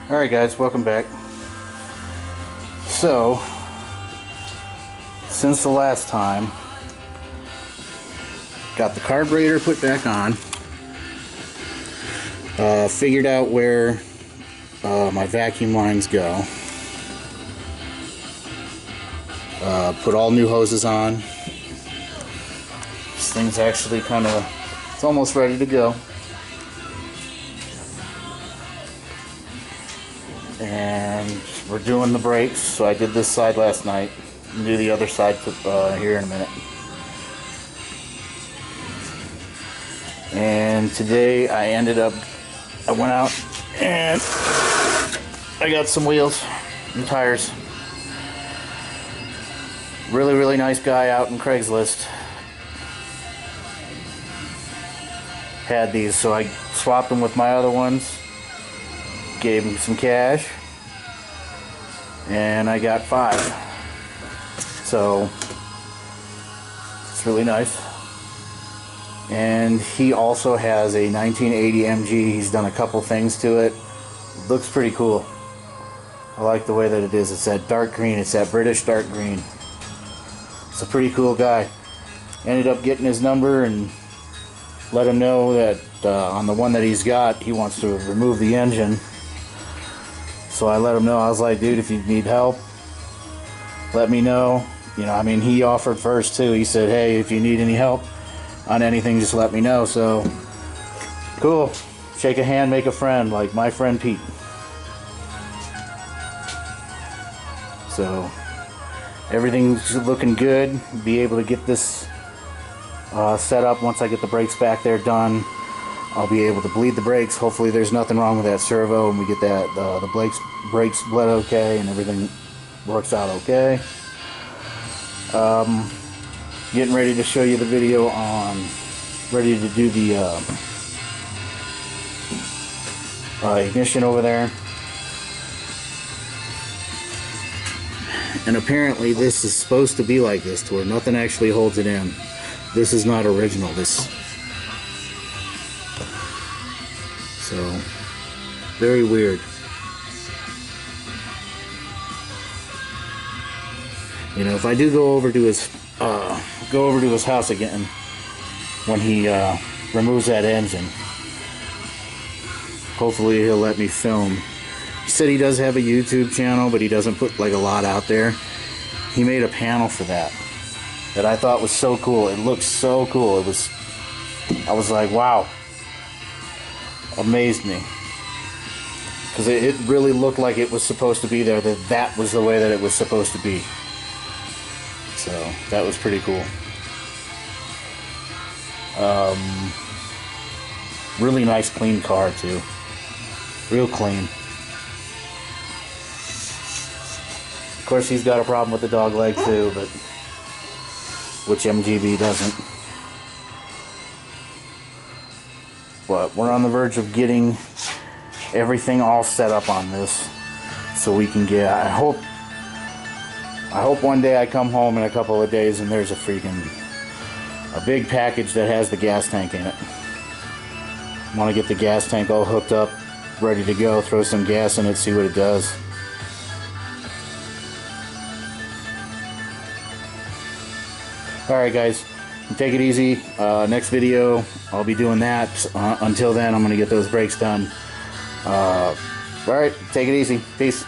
Alright guys, welcome back. So, since the last time, got the carburetor put back on, figured out where my vacuum lines go, put all new hoses on. This thing's actually it's almost ready to go. And we're doing the brakes, so I did this side last night. I'll do the other side here in a minute. And today I went out and I got some wheels and tires. Really nice guy out in Craigslist had these, so I swapped them with my other ones. Gave him some cash, and I got 5. So it's really nice. And he also has a 1980 MG. He's done a couple things to it. Looks pretty cool. I like the way that it is. It's that dark green. It's that British dark green. It's a pretty cool guy. Ended up getting his number and let him know that on the one that he's got, he wants to remove the engine. So I let him know. I was like, dude, if you need help, let me know. You know, I mean, he offered first too. He said, hey, if you need any help on anything, just let me know. So cool. Shake a hand, make a friend, like my friend Pete. So everything's looking good. Be able to get this set up once I get the brakes back there done. I'll be able to bleed the brakes. Hopefully there's nothing wrong with that servo and we get that the brakes bled okay and everything works out okay. Getting ready to show you the video on ready to do the ignition over there. And apparently this is supposed to be like this, to where nothing actually holds it in. This is not original. So, very weird. You know, if I do go over to his house again when he removes that engine, hopefully he'll let me film. He said he does have a YouTube channel, but he doesn't put like a lot out there. He made a panel for that I thought was so cool. It looked so cool. I was like, wow. Amazed me, because it really looked like it was supposed to be there, that was the way that it was supposed to be. So that was pretty cool. Really nice clean car too, real clean. Of course he's got a problem with the dog leg too, but which MGB doesn't. But we're on the verge of getting everything all set up on this, so we can get. I hope one day I come home in a couple of days and there's a big package that has the gas tank in it. I want to get the gas tank all hooked up, ready to go. Throw some gas in it, see what it does. All right, guys. Take it easy. Next video I'll be doing that. Until then, I'm going to get those brakes done. Alright, take it easy. Peace.